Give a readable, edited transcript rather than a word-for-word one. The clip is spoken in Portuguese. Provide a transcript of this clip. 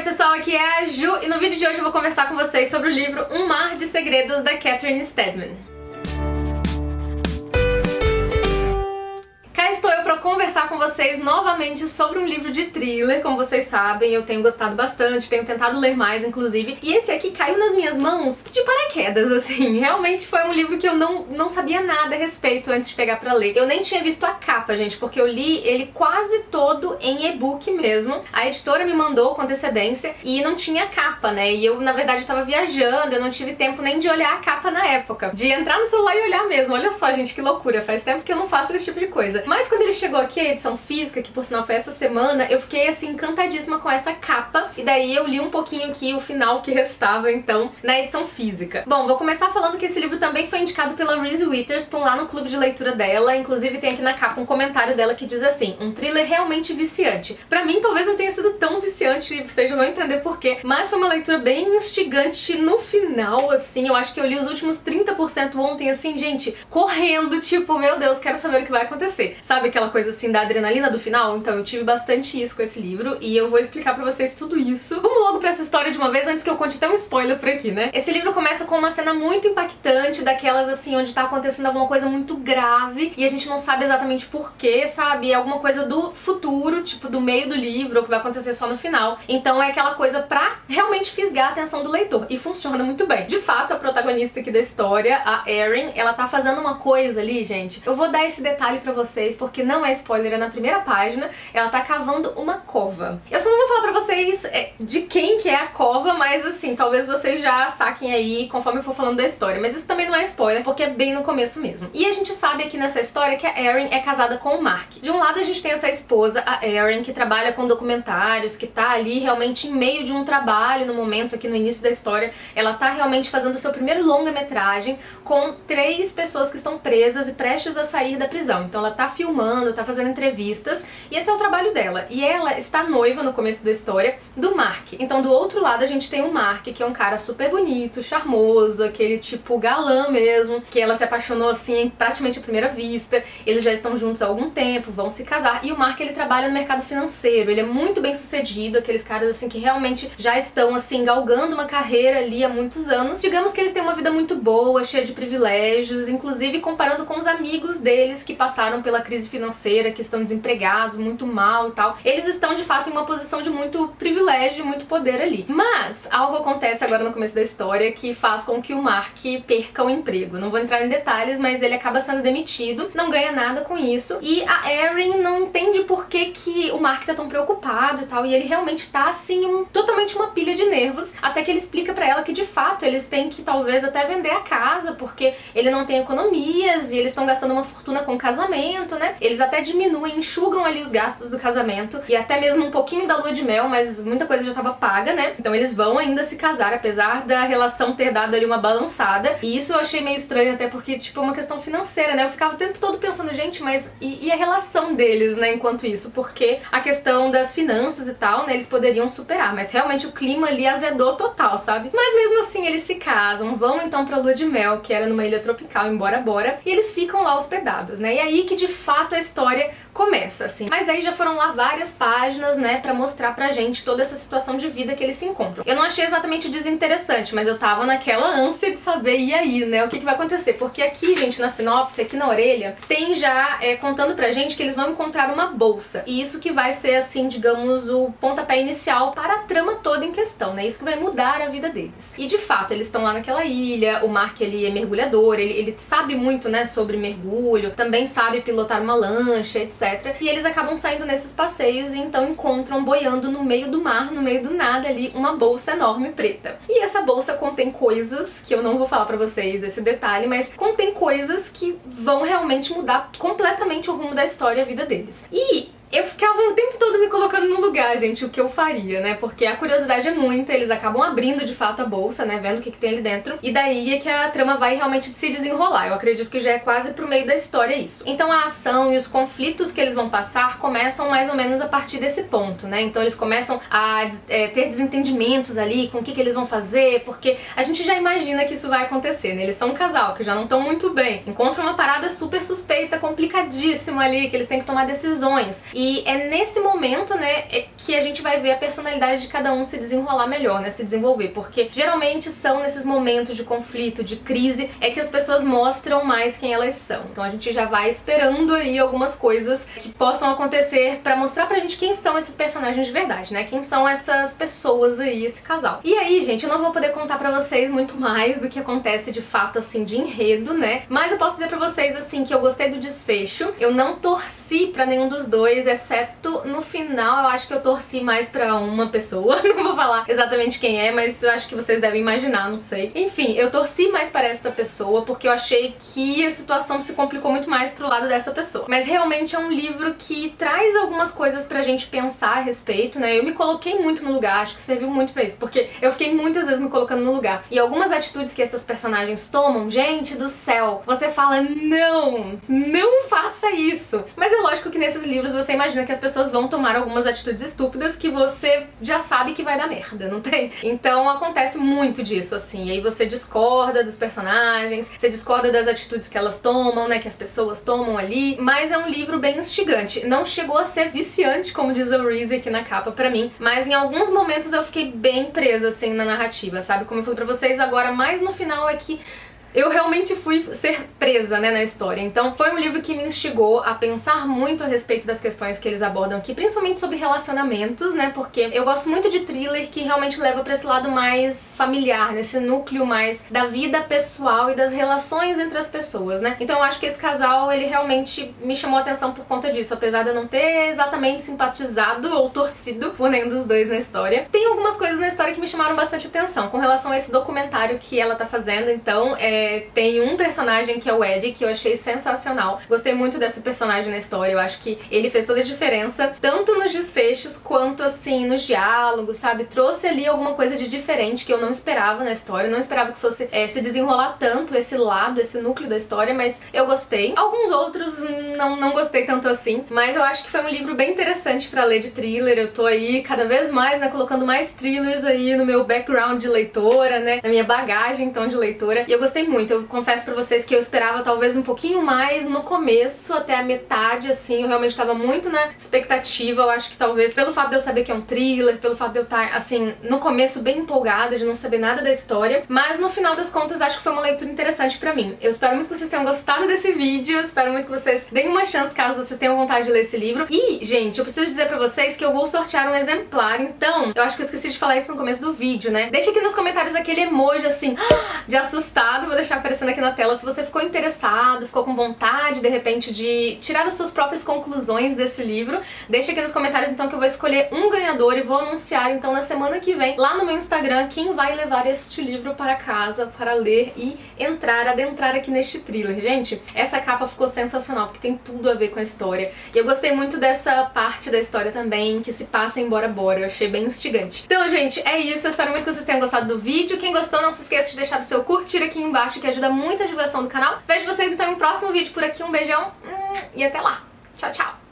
pessoal, aqui é a Ju e no vídeo de hoje eu vou conversar com vocês sobre o livro Um Mar de Segredos, da Catherine Steadman. Cá estou eu para conversar com vocês novamente sobre um livro de thriller. Como vocês sabem, eu tenho gostado bastante, tenho tentado ler mais, inclusive. E esse aqui caiu nas minhas mãos de paraquedas, assim. Realmente foi um livro que eu não sabia nada a respeito antes de pegar pra ler. Eu nem tinha visto a capa, gente, porque eu li ele quase todo em e-book mesmo. A editora me mandou com antecedência e não tinha capa, né? E eu, na verdade, estava viajando, eu não tive tempo nem de olhar a capa na época. De entrar no celular e olhar mesmo. Olha só, gente, que loucura. Faz tempo que eu não faço esse tipo de coisa. Mas quando ele chegou aqui, a edição física, que por sinal foi essa semana, eu fiquei assim encantadíssima com essa capa, e daí eu li um pouquinho aqui o final que restava então na edição física. Bom, vou começar falando que esse livro também foi indicado pela Reese Witherspoon lá no clube de leitura dela, inclusive tem aqui na capa um comentário dela que diz assim: um thriller realmente viciante. Pra mim talvez não tenha sido tão viciante, vocês já vão entender porquê, mas foi uma leitura bem instigante no final, assim. Eu acho que eu li os últimos 30% ontem, assim, gente, correndo, tipo, meu Deus, quero saber o que vai acontecer. Sabe aquela coisa assim da adrenalina do final? Então eu tive bastante isso com esse livro e eu vou explicar pra vocês tudo isso. Vamos logo pra essa história de uma vez antes que eu conte até um spoiler por aqui, né? Esse livro começa com uma cena muito impactante, daquelas assim, onde tá acontecendo alguma coisa muito grave e a gente não sabe exatamente porquê, sabe? É alguma coisa do futuro, tipo do meio do livro, ou que vai acontecer só no final. Então é aquela coisa pra realmente fisgar a atenção do leitor e funciona muito bem. De fato, a protagonista aqui da história, a Erin, ela tá fazendo uma coisa ali, gente. Eu vou dar esse detalhe pra vocês porque não é spoiler, é na primeira página. Ela tá cavando uma cova. Eu só não vou falar pra vocês de quem que é a cova, mas assim, talvez vocês já saquem aí conforme eu for falando da história. Mas isso também não é spoiler, porque é bem no começo mesmo. E a gente sabe aqui nessa história que a Erin é casada com o Mark. De um lado a gente tem essa esposa, a Erin, que trabalha com documentários, que tá ali realmente em meio de um trabalho no momento, aqui no início da história. Ela tá realmente fazendo o seu primeiro longa-metragem com 3 pessoas que estão presas e prestes a sair da prisão. Então ela tá filmando, tá fazendo entrevistas, e esse é o trabalho dela. E ela está noiva no começo da história do Mark. Então do outro lado a gente tem o Mark, que é um cara super bonito, charmoso, aquele tipo galã mesmo, que ela se apaixonou assim praticamente à primeira vista. Eles já estão juntos há algum tempo, vão se casar, e o Mark, ele trabalha no mercado financeiro, ele é muito bem sucedido, aqueles caras assim que realmente já estão assim galgando uma carreira ali há muitos anos. Digamos que eles têm uma vida muito boa, cheia de privilégios, inclusive comparando com os amigos deles que passaram pela crise financeira, que estão desempregados, muito mal e tal. Eles estão de fato em uma posição de muito privilégio, muito poder ali. Mas algo acontece agora no começo da história que faz com que o Mark perca o emprego. Não vou entrar em detalhes, mas ele acaba sendo demitido, não ganha nada com isso, e a Erin não entende por que o Mark tá tão preocupado e tal, e ele realmente tá assim, totalmente uma pilha de nervos, até que ele explica pra ela que de fato eles têm que talvez até vender a casa, porque ele não tem economias e eles estão gastando uma fortuna com o casamento, né? Eles até diminuem, enxugam ali os gastos do casamento e até mesmo um pouquinho da lua de mel, mas muita coisa já estava paga, né? Então eles vão ainda se casar, apesar da relação ter dado ali uma balançada. E isso eu achei meio estranho, até porque, tipo, é uma questão financeira, né? Eu ficava o tempo todo pensando, gente, mas e a relação deles, né, enquanto isso? Porque a questão das finanças e tal, né, eles poderiam superar, mas realmente o clima ali azedou total, sabe? Mas mesmo assim eles se casam, vão então pra lua de mel, que era numa ilha tropical em Bora Bora, e eles ficam lá hospedados, né? E aí que de fato a história começa, assim. Mas daí já foram lá várias páginas, né, pra mostrar pra gente toda essa situação de vida que eles se encontram. Eu não achei exatamente desinteressante, mas eu tava naquela ânsia de saber, e aí, né, o que vai acontecer? Porque aqui, gente, na sinopse, aqui na orelha, tem já contando pra gente que eles vão encontrar uma bolsa. E isso que vai ser, assim, digamos, o pontapé inicial para a trama toda em questão, né? Isso que vai mudar a vida deles. E de fato, eles estão lá naquela ilha, o Mark, ele é mergulhador, ele sabe muito, né, sobre mergulho, também sabe pilotar uma lancha, etc. E eles acabam saindo nesses passeios e então encontram boiando no meio do mar, no meio do nada ali, uma bolsa enorme preta. E essa bolsa contém coisas que eu não vou falar pra vocês esse detalhe, mas contém coisas que vão realmente mudar completamente o rumo da história e a vida deles. E eu ficava o tempo todo me colocando no lugar, gente, o que eu faria, né? Porque a curiosidade é muita, eles acabam abrindo de fato a bolsa, né? Vendo o que tem ali dentro. E daí é que a trama vai realmente se desenrolar. Eu acredito que já é quase pro meio da história isso. Então a ação e os conflitos que eles vão passar começam mais ou menos a partir desse ponto, né? Então eles começam a ter desentendimentos ali com o que eles vão fazer, porque a gente já imagina que isso vai acontecer, né? Eles são um casal que já não estão muito bem. Encontram uma parada super suspeita, complicadíssima ali, que eles têm que tomar decisões. E E é nesse momento, né, que a gente vai ver a personalidade de cada um se desenrolar melhor, né, se desenvolver, porque geralmente são nesses momentos de conflito, de crise, é que as pessoas mostram mais quem elas são. Então a gente já vai esperando aí algumas coisas que possam acontecer pra mostrar pra gente quem são esses personagens de verdade, né, quem são essas pessoas aí, esse casal. E aí, gente, eu não vou poder contar pra vocês muito mais do que acontece de fato, assim, de enredo, né, mas eu posso dizer pra vocês, assim, que eu gostei do desfecho. Eu não torci pra nenhum dos dois, exceto no final eu acho que eu torci mais pra uma pessoa. Não vou falar exatamente quem é, mas eu acho que vocês devem imaginar, não sei. Enfim, eu torci mais para essa pessoa porque eu achei que a situação se complicou muito mais pro lado dessa pessoa. Mas realmente é um livro que traz algumas coisas pra gente pensar a respeito, né? Eu me coloquei muito no lugar, acho que serviu muito pra isso, porque eu fiquei muitas vezes me colocando no lugar. E algumas atitudes que essas personagens tomam, gente do céu, você fala, não faça isso. Mas é lógico que nesses livros você imagina que as pessoas vão tomar algumas atitudes estúpidas que você já sabe que vai dar merda, não tem? Então acontece muito disso, assim. E aí você discorda dos personagens, você discorda das atitudes que elas tomam, né, que as pessoas tomam ali. Mas é um livro bem instigante. Não chegou a ser viciante, como diz a Reese aqui na capa pra mim, mas em alguns momentos eu fiquei bem presa, assim, na narrativa, sabe? Como eu falei pra vocês, agora mais no final é que eu realmente fui ser presa, né, na história. Então foi um livro que me instigou a pensar muito a respeito das questões que eles abordam aqui, principalmente sobre relacionamentos, né, porque eu gosto muito de thriller que realmente leva pra esse lado mais familiar, nesse núcleo mais da vida pessoal e das relações entre as pessoas, né. Então eu acho que esse casal, ele realmente me chamou a atenção por conta disso, apesar de eu não ter exatamente simpatizado ou torcido por nenhum dos dois na história. Tem algumas coisas na história que me chamaram bastante atenção, com relação a esse documentário que ela tá fazendo, então tem um personagem que é o Eddie, que eu achei sensacional. Gostei muito desse personagem na história, eu acho que ele fez toda a diferença, tanto nos desfechos quanto, assim, nos diálogos, sabe? Trouxe ali alguma coisa de diferente que eu não esperava na história, eu não esperava que fosse se desenrolar tanto esse lado, esse núcleo da história, mas eu gostei. Alguns outros não gostei tanto assim, mas eu acho que foi um livro bem interessante pra ler de thriller. Eu tô aí cada vez mais, né, colocando mais thrillers aí no meu background de leitora, né, na minha bagagem, então, de leitora, e eu gostei muito. Eu confesso pra vocês que eu esperava talvez um pouquinho mais no começo, até a metade, assim, eu realmente tava muito na expectativa. Eu acho que talvez pelo fato de eu saber que é um thriller, pelo fato de eu estar, assim, no começo bem empolgada, de não saber nada da história, mas no final das contas acho que foi uma leitura interessante pra mim. Eu espero muito que vocês tenham gostado desse vídeo, eu espero muito que vocês deem uma chance caso vocês tenham vontade de ler esse livro. E, gente, eu preciso dizer pra vocês que eu vou sortear um exemplar, então, eu acho que eu esqueci de falar isso no começo do vídeo, né? Deixa aqui nos comentários aquele emoji, assim, de assustado, vou deixar aparecendo aqui na tela se você ficou interessado, ficou com vontade, de repente, de tirar as suas próprias conclusões desse livro. Deixa aqui nos comentários, então, que eu vou escolher um ganhador e vou anunciar, então, na semana que vem, lá no meu Instagram, quem vai levar este livro para casa para ler e adentrar aqui neste thriller. Gente, essa capa ficou sensacional, porque tem tudo a ver com a história. E eu gostei muito dessa parte da história também, que se passa em Bora Bora. Eu achei bem instigante. Então, gente, é isso. Eu espero muito que vocês tenham gostado do vídeo. Quem gostou, não se esqueça de deixar o seu curtir aqui embaixo, que ajuda muito a divulgação do canal. Vejo vocês, então, em um próximo vídeo por aqui. Um beijão e até lá. Tchau, tchau!